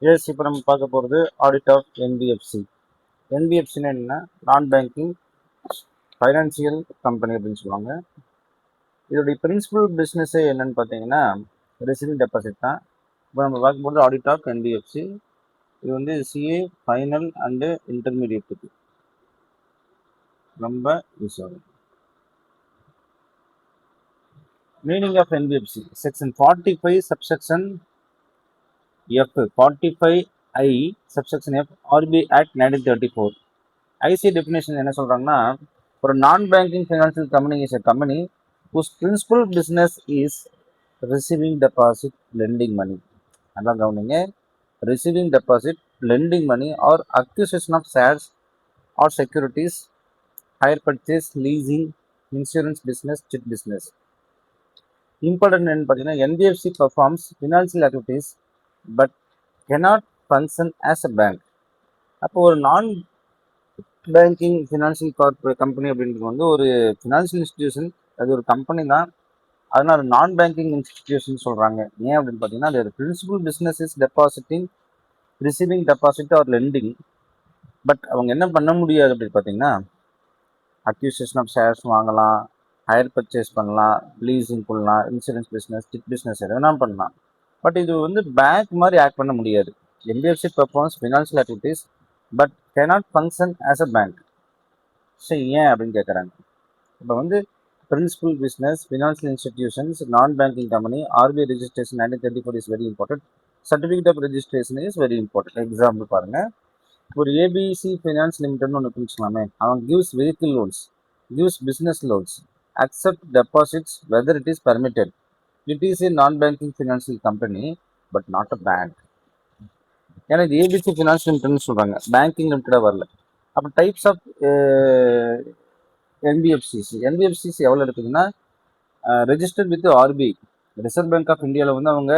S, இப்போ நம்ம பார்க்க போகிறது ஆடிட் ஆஃப் என்பிஎஃப்சி. என்பிஎஃப்சின்னு என்ன? நான் பேங்கிங் ஃபைனான்சியல் கம்பெனி அப்படின்னு சொல்லுவாங்க. இதோடைய பிரின்சிபல் பிஸ்னஸே என்னன்னு பார்த்தீங்கன்னா ரிசீவிங் டெபாசிட் தான். இப்போ நம்ம பார்க்கும்போது ஆடிட் ஆஃப் என்பிஎஃப்சி இது வந்து சிஏ ஃபைனல் அண்டு இன்டர்மீடியட்டுக்கு ரொம்ப யூஸ் ஆகும். Meaning of NBFC section 45 subsection F 45I subsection F RBI act 1934. IC definition என்ன சொல்றாங்கன்னா, ஒரு non banking financial company is a company whose principal business is receiving deposit, lending money. அதான் கவனிங்க, receiving deposit, lending money or acquisition of shares or securities, hire purchase, leasing, insurance business, chit business. Important என்ன பார்த்தீங்கன்னா, NBFC performs financial activities but cannot function as a bank. அப்போ ஒரு non banking financial company அப்படின்றது வந்து ஒரு financial institution, அது ஒரு company தான். அதனால நான் பேங்கிங் இன்ஸ்டிடியூஷன் சொல்கிறாங்க. ஏன் அப்படின்னு பார்த்தீங்கன்னா, அது principal business is depositing, receiving deposit or lending. But அவங்க என்ன பண்ண முடியாது அப்படின்னு பார்த்தீங்கன்னா, அக்யூசியேஷன் ஆஃப் ஷேர்ஸ் வாங்கலாம், ஹையர் பர்ச்சேஸ் பண்ணலாம், லீஸிங் பண்ணலாம், இன்சூரன்ஸ் பிஸ்னஸ், சிட் பிஸ்னஸ் எதுனா பண்ணலாம். பட் இது வந்து பேங்க் மாதிரி ஆக்ட் பண்ண முடியாது. NBFC performs financial activities but cannot function as a bank. சரி, ஏன் அப்படின்னு கேட்குறாங்க. இப்போ வந்து principal business, financial institutions, non banking company, RBI registration 1934 is very important. Certificate of registration is very important. Example பாருங்க, ஒரு ஏபிசி ஃபைனான்ஸ் லிமிடெட்னு ஒன்று பிரிச்சுக்கலாமே, அவன் gives vehicle loans, gives business loans, accept deposits whether it is permitted. It is a non banking financial company but not a bank. ஏன்னா இது ABC finance லிமிடெட்னு சொல்கிறாங்க, banking லிமிட்டடாக வரல. அப்போ டைப்ஸ் ஆஃப் என்பிஎஃப்சிசி எவ்வளோ இருக்குதுன்னா, registered with RBI, reserve bank of இந்தியாவில் வந்து அவங்க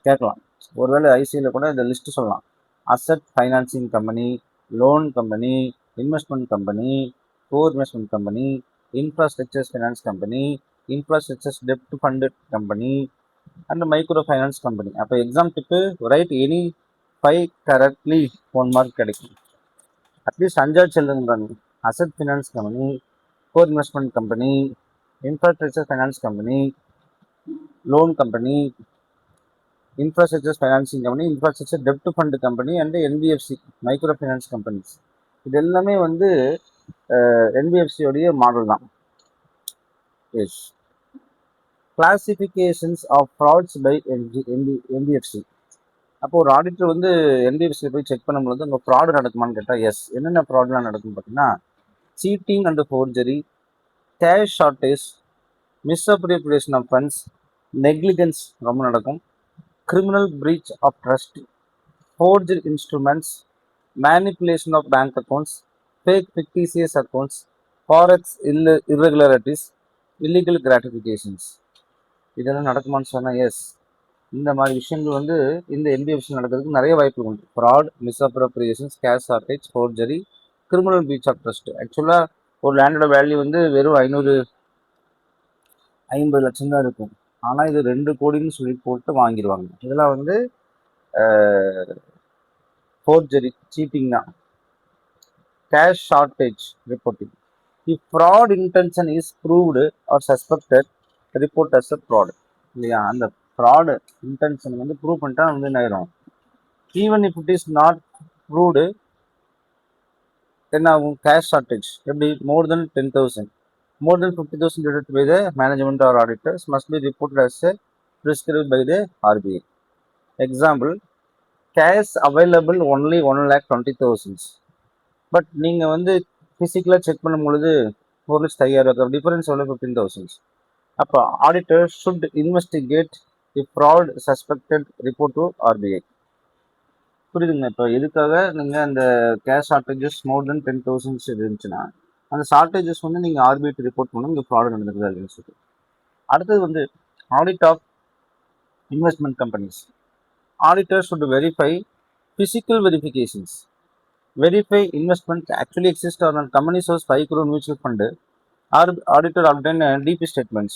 கேட்கலாம். ஒருவேளை ஐசியில் கூட இந்த லிஸ்ட்டு சொல்லலாம். Asset financing company, loan company, investment company, core investment company, infrastructures finance company, infrastructures டெப்ட் funded company and micro finance company. அப்போ எக்ஸாம்பிளுக்கு ரைட் எனி 5 கரெக்ட்லி 1 மார்க் கிடைக்கும். அட்லீஸ்ட் 5 எழுதுங்கிறாங்க. Asset finance company, core investment company, infrastructure finance company, loan company, infrastructure financing company, infrastructure டெப்ட் fund company and NBFC micro finance companies. இது எல்லாமே வந்து என்பிஎஃப்சியோடைய model தான். Yes, classifications of frauds by NBFC. அப்போ ஒரு ஆடிட்டர் வந்து என்பிஎஃப்சி போய் செக் பண்ணும்போது அங்கே ஃப்ராடு நடக்குமான்னு கேட்டால் எஸ். என்னென்ன ஃப்ராட்லாம் நடக்கும்னு பார்த்தீங்கன்னா, cheating and forgery, cash shortage, misappropriation of funds, negligence ரொம்ப நடக்கும், criminal breach of trust, forged instruments, manipulation of bank accounts, fake fictitious accounts, forex irregularities, illegal gratifications. இதெல்லாம் நடக்குமான்னு சொன்னால் எஸ். இந்த மாதிரி விஷயங்கள் வந்து இந்த என்பிஎஃப்சி நடக்கிறதுக்கு நிறைய வாய்ப்பு உண்டு. Fraud, misappropriations, cash shortage, forgery, criminal breach of trust. ஆக்சுவலாக ஒரு லேண்டோட வேல்யூ வந்து வெறும் 550 லட்சம் தான் இருக்கும். ஆனால் இது 2 கோடின்னு சொல்லி போட்டு வாங்கிடுவாங்க. இதெல்லாம் வந்து ஃபோர்ஜரி, சீட்டிங் தான். Cash shortage reporting. If fraud intention is proved or suspected, report as a fraud. இல்லையா, அந்த ஃப்ராடு இன்டென்ஷன் வந்து ப்ரூவ் பண்ணிட்டா வந்து என்ன ஆயிரும். Even if it is not proved, என்ன ஆகும்? Cash shortage. எப்படி? மோர் தென் 10,000, more than 50,000 deducted by the management or auditors must be reported as a prescribed by the RBI. Example, cash available only 1,20,000. But நீங்கள் வந்து ஃபிசிக்கலாக செக் பண்ணும் பொழுது 1,50,000 difference எவ்வளோ? 15,000. அப்போ auditor should investigate if fraud suspected, report to RBI. புரியுதுங்க? இப்போ எதுக்காக நீங்கள் அந்த கேஷ் ஷார்ட்டேஜஸ் மோர் தென் 10,000 இருந்துச்சுன்னா அந்த ஷார்ட்டேஜஸ் வந்து நீங்கள் ஆர்பிஐக்கு ரிப்போர்ட் பண்ணணும், இங்கே ஃப்ராட் நடந்திருக்குது அப்படின்னு சொல்லி. அடுத்தது வந்து audit of investment companies. Auditor should verify physical verifications, verify investment actually exist or company source 5 crore mutual fund. Auditor obtain DP statements.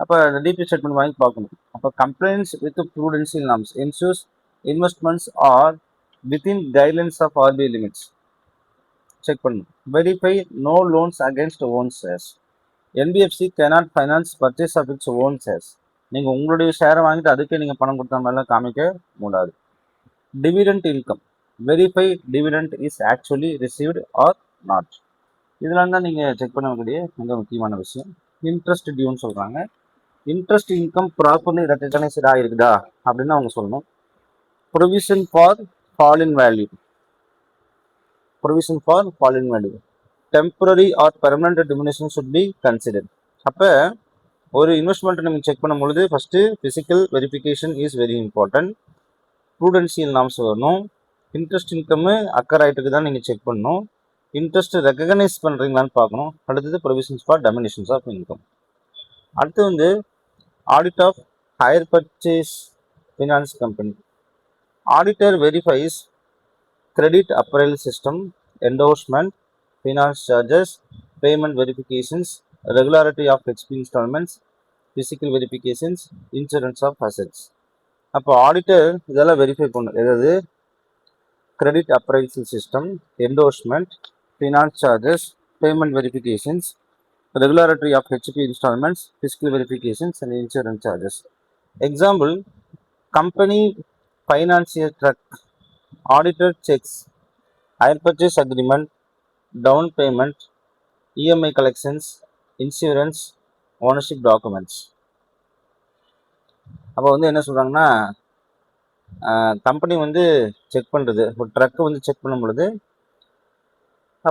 அப்போ அந்த டிபி ஸ்டேட்மெண்ட் வாங்கி பார்க்கணும். அப்போ complaints with prudential norms ensures investments are within guidelines of RBI limits. Check பண்ணணும். Verify no loans against own shares. NBFC cannot finance purchase of its own shares. நீங்கள் உங்களுடைய ஷேரை வாங்கிட்டு அதுக்கே நீங்கள் பணம் கொடுத்த மாதிரிலாம் காமிக்க கூடாது. Dividend income. Verify dividend is actually received or not. இதெல்லாம் தான் நீங்கள் செக் பண்ணக்கூடிய மிக முக்கியமான விஷயம். இன்ட்ரெஸ்ட் டியூன்னு சொல்கிறாங்க. இன்ட்ரெஸ்ட் இன்கம் ப்ராப்பர்லி ரெக்கக்னைஸ்ட் ஆகிருக்குதா அப்படின்னு அவங்க சொல்லணும். Provision for fall in value. Provision for fall in value. Temporary or permanent diminution should be consider. அப்போ ஒரு இன்வெஸ்ட்மெண்ட்டை நம்ம செக் பண்ணும் பொழுது first physical verification is very important. Prudential norms வரணும். இன்ட்ரெஸ்ட் இன்கம்மு அக்கர் ஆகிட்டுக்கு தான் நீங்கள் செக் பண்ணணும். இன்ட்ரெஸ்ட் ரெக்கக்னைஸ் பண்ணுறீங்களான்னு பார்க்கணும். அடுத்தது provisions for diminutions of income. அடுத்து வந்து audit of hire purchase finance company. Auditor verifies credit appraisal system, endorsement, finance charges, payment verifications, regularity of XP installments, physical verifications, insurance of assets. அப்போ auditor இதெல்லாம் verify பண்ணும். எதாவது credit appraisal system, endorsement, finance charges, payment verifications, regularity of HP instalments, physical verifications and insurance charges. Example, company financial truck. Auditor checks hire purchase agreement, down payment, EMI collections, insurance, ownership documents. அப்போ வந்து என்ன சொல்கிறாங்கன்னா, company வந்து check பண்ணுறது, ஒரு ட்ரக்கை வந்து check பண்ணும் பொழுது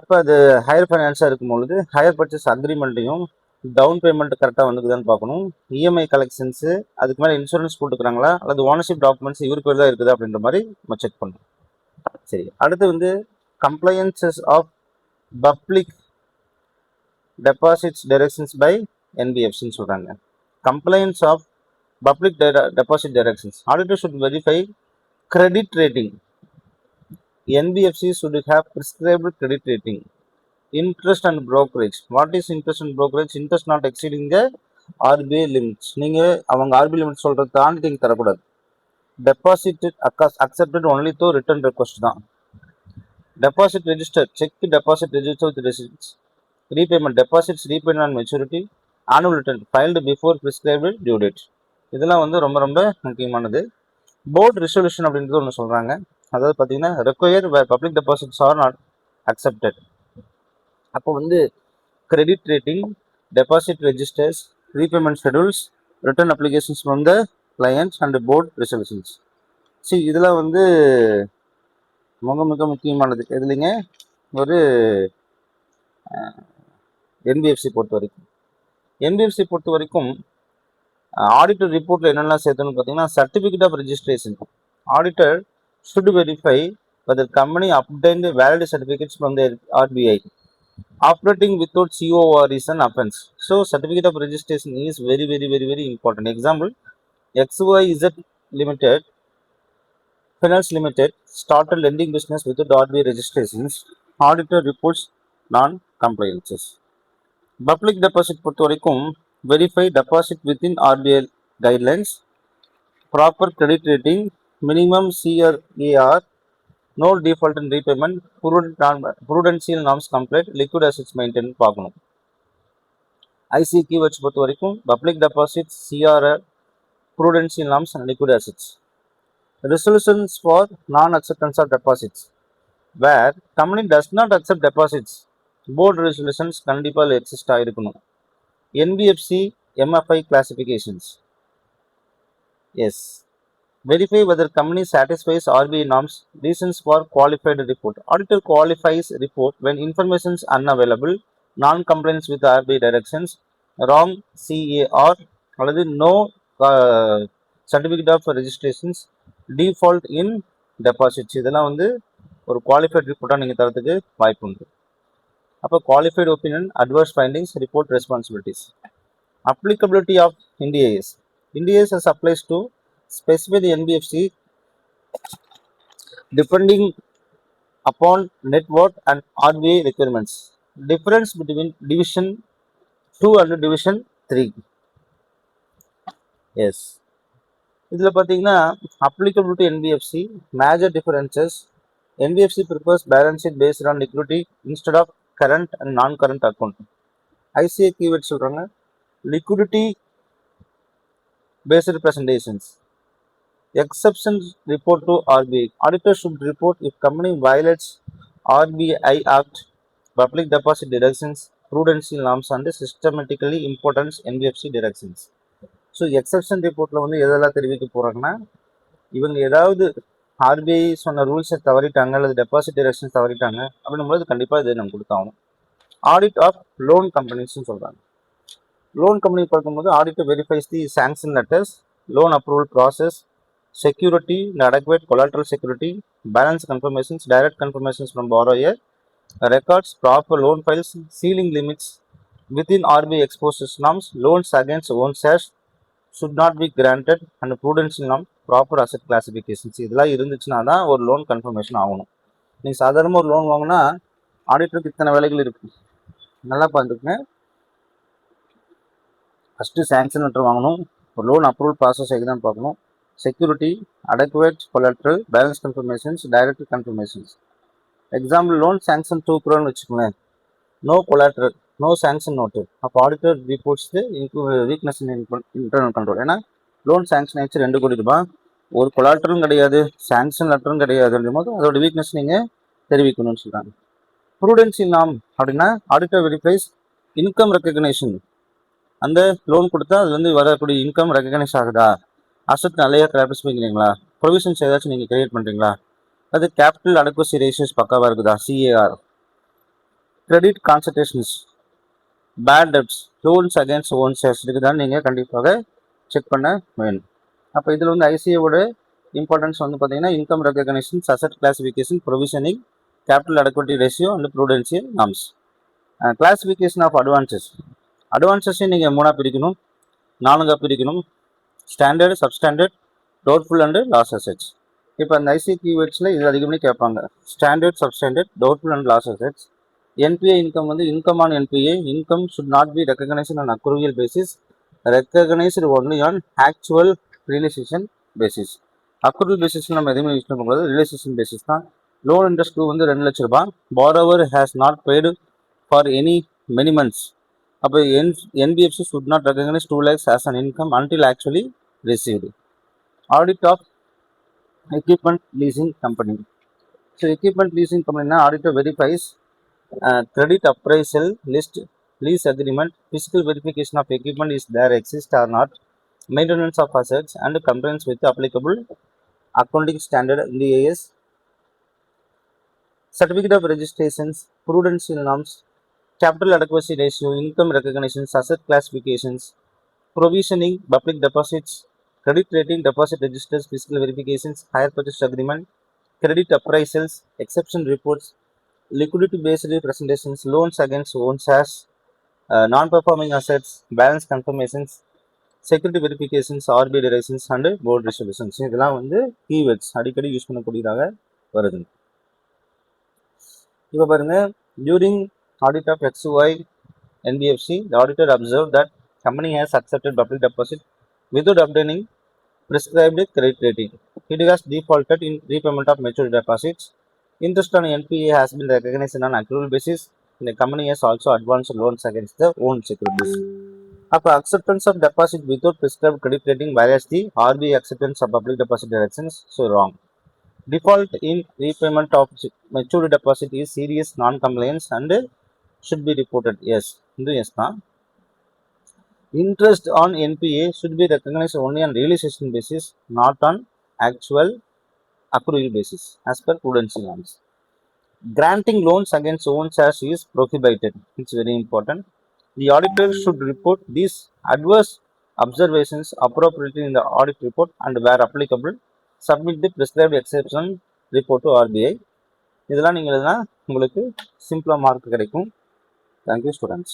அப்போ அது ஹையர் ஃபைனான்ஸாக இருக்கும் பொழுது ஹையர் பர்ச்சேஸ் அக்ரிமெண்ட்டையும் டவுன் பேமெண்ட் கரெக்டாக வந்துக்குதான்னு பார்க்கணும். இஎம்ஐ கலெக்ஷன்ஸு, அதுக்கு மேலே இன்சூரன்ஸ் போட்டுக்கிறாங்களா அல்லது ஓனர்ஷிப் டாக்குமெண்ட்ஸ் இவர் பேர் தான் இருக்குதா அப்படின்ற மாதிரி நம்ம செக் பண்ணணும். சரி, அடுத்து வந்து compliances of public deposits directions by என்பிஎஃப்சின்னு சொல்கிறாங்க. Compliance of public deposit directions. Auditor should verify credit rating. NBFC should have prescribed credit rating. Interest and brokerage. What is interest and brokerage? Interest not exceeding the RBI limits. நீங்கள் அவங்க RBI limit சொல்கிறது தாண்டி நீங்கள் தரக்கூடாது. Deposit accepted only through return request தான். Deposit register. Check deposit register with residence. Repayment. Deposits repayment on maturity. Annual return filed before prescribed due date. இதெல்லாம் வந்து ரொம்ப ரொம்ப முக்கியமானது. போர்டு ரெசல்யூஷன் அப்படின்றது ஒன்று சொல்கிறாங்க. அதாவது பார்த்தீங்கன்னா, require where public deposits are not accepted. அப்போ வந்து credit rating, deposit registers, repayment schedules, return applications from the clients and board resolutions. சரி, இதெல்லாம் வந்து மிக முக்கியமானது. எதுலைங்க ஒரு என்பிஎஃப்சி பொறுத்த வரைக்கும். என்பிஎஃப்சி பொறுத்த வரைக்கும் ஆடிட்டர் ரிப்போர்ட்டில் என்னெல்லாம் சேர்த்துன்னு பார்த்தீங்கன்னா, certificate of registration. Auditor should verify whether company obtained valid certificates from the RBI. Operating without COR is an offense. So certificate of registration is very important. Example, XYZ Limited, Finance Limited started lending business without RBI registrations. Auditor reports non-compliances. Public deposit பொறுத்த வரைக்கும் verify deposit within RBI guidelines, proper credit rating, minimum CRAR, no default in repayment, prudential norms complete, liquid assets maintained பார்க்கணும். IC keywords பொறுத்த வரைக்கும் public deposits, CRR, prudential norms and liquid assets. Resolutions for non-acceptance of deposits. Where company does not accept deposits, board resolutions கண்டிப்பாக exist ஆகிருக்கணும். NBFC MFI classifications. Yes. Verify whether company satisfies RBI norms. Reasons for qualified report. Auditor qualifies report when information is unavailable, non-compliance with RBI directions, wrong CAR, அல்லது no certificate of registrations, default in deposits. இதெல்லாம் வந்து ஒரு qualified report நீங்கள் தரத்துக்கு வாய்ப்பு உண்டு. அப்போ qualified opinion, adverse findings, report responsibilities. Applicability of NDAS. NDAS as applies to specify the NBFC depending upon net worth and RBI requirements. Difference between division 2 and division 3. S. இதில் பார்த்தீங்கன்னா applicable to NBFC major differences. NBFC prefers balance sheet based on liquidity instead of current and non-current account. ICA keyword சொல்றாங்க liquidity based presentations. Exception report to RBI. Auditor should report if company violates RBI Act, public deposit directions, prudential norms and systematically important NBFC directions. So exception ரிப்போர்ட்டில் வந்து எதெல்லாம் தெரிவிக்க போகிறாங்கன்னா இவங்க ஏதாவது RBI சொன்ன ரூல்ஸை தவறிட்டாங்க அல்லது டெபாசிட் டிரெக்ஷன்ஸ் தவறிட்டாங்க அப்படின்னும்போது கண்டிப்பாக இதை நம்ம கொடுத்தாகணும். ஆடிட் ஆஃப் லோன் கம்பெனிஸ்ன்னு சொல்கிறாங்க. லோன் கம்பெனி பார்க்கும்போது auditor verifies the sanction letters, loan approval process, security, adequate collateral security, balance confirmations, direct confirmations from borrower, records, proper loan files, ceiling limits within RBI exposed norms, loans against own shares should not be granted and prudential norm, proper asset classifications. இதெல்லாம் இருந்துச்சுன்னா தான் ஒரு loan confirmation ஆகணும். நீங்கள் சாதாரணமாக ஒரு loan வாங்கினா ஆடிட்டருக்கு இத்தனை வேலைகள் இருக்கு. நல்லா பார்த்துக்குங்க. ஃபஸ்ட்டு சேங்ஷன் லெட்டர் வாங்கணும், ஒரு லோன் அப்ரூவல் ப்ராசஸ் எக்ஸாம் பார்க்கணும், security, adequate collateral, balance confirmations, direct confirmations. Example loan sanction 2 crore வச்சுக்கோங்களேன், no collateral, no sanction noted. அப்போ auditor reports the weakness in internal control. ஏன்னா லோன் சாங்ஷன் ஆயிடுச்சு 2 கோடி ரூபாய், ஒரு கொலாட்டரும் கிடையாது, சாங்ஷன் லெட்டரும் கிடையாதுன்ற போது அதோட வீக்னஸ் நீங்கள் தெரிவிக்கணும்னு சொல்கிறாங்க. ப்ரூடென்சியல் நாம் அப்படின்னா ஆடிட்டர் வெரிஃபைஸ் இன்கம் ரெக்கக்னேஷன். அந்த லோன் கொடுத்தா அது வந்து வரக்கூடிய இன்கம் ரெக்கக்னைஸ் ஆகுதா, அசட் நிறைய கிராப்ஸ் பண்ணிக்கிறீங்களா, ப்ரொவிஷன்ஸ் ஏதாச்சும் நீங்கள் கிரியேட் பண்ணுறீங்களா, அது கேபிட்டல் அடக்குவசி ரேஷியோஸ் பக்காவாக இருக்குதா, CAR, credit concentrations, bad debts, loans against own shares இருக்குதான் நீங்கள் கண்டிப்பாக செக் பண்ண வேணும். அப்போ இதில் வந்து ஐசிஏவோட இம்பார்ட்டன்ஸ் வந்து பார்த்தீங்கன்னா income recognitions, asset classification, provisioning, capital adequacy ratio and prudential norms. Classification of advances. அட்வான்சஸையும் நீங்கள் 3ஆக பிரிக்கணும், 4ஆக பிரிக்கணும். Standard, substandard, doubtful and loss assets. இப்போ அந்த ஐசி கீவேர்ட்ஸில் இது அதிகமாக கேட்பாங்க. Standard, substandard, doubtful and loss assets. NPA income வந்து income on NPA, income should not be recognised on accrual basis, recognised only on actual realisation basis. Accrual basis நம்ம எதுவுமே use பண்ணக்கூடாது, ரியலைசேஷன் பேசிஸ் தான். Loan interest வந்து 2 லட்ச ரூபாய், borrower has not paid for any many months. அப்போ NBFC should not recognize 2 lakhs as an income until actually received. Audit of equipment leasing company. So equipment leasing company na auditor verifies credit appraisal list, lease agreement, physical verification of equipment is there exist or not, maintenance of assets and compliance with applicable accounting standard in the AS, certificate of registrations, prudential norms, capital adequacy ratio, income recognitions, asset classifications, provisioning, public deposits, credit rating, deposit registers, fiscal verifications, hire purchase agreement, credit appraisals, exception reports, liquidity based presentations, loans against own shares, non-performing assets, balance confirmations, security verifications, RBI directions and board resolutions. இதெல்லாம் வந்து keywords அடிக்கடி use பண்ணக்கூடியதாக வருது. இப்போ பாருங்க, during audit of XY NBFC, the auditor observed that company has accepted public deposit without obtaining prescribed credit rating. It has defaulted in repayment of mature deposits. Interest on NPA has been recognized on accrual basis. The company has also advanced loans against the own securities. After acceptance of deposit without prescribed credit rating violates the RBI acceptance of public deposit directions, so wrong. Default in repayment of mature deposit is serious non-compliance and should be reported. Yes, yes na. Interest on NPA should be recognized only on realization basis, not on actual accrual basis, as per prudential norms. Granting loans against own shares is prohibited. It's very important. The auditor should report these adverse observations appropriately in the audit report and where applicable, submit the prescribed exception report to RBI. இதெல்லாம் நீங்கள் எழுதினா உங்களுக்கு சிம்பிளாக mark கிடைக்கும். Thank you students.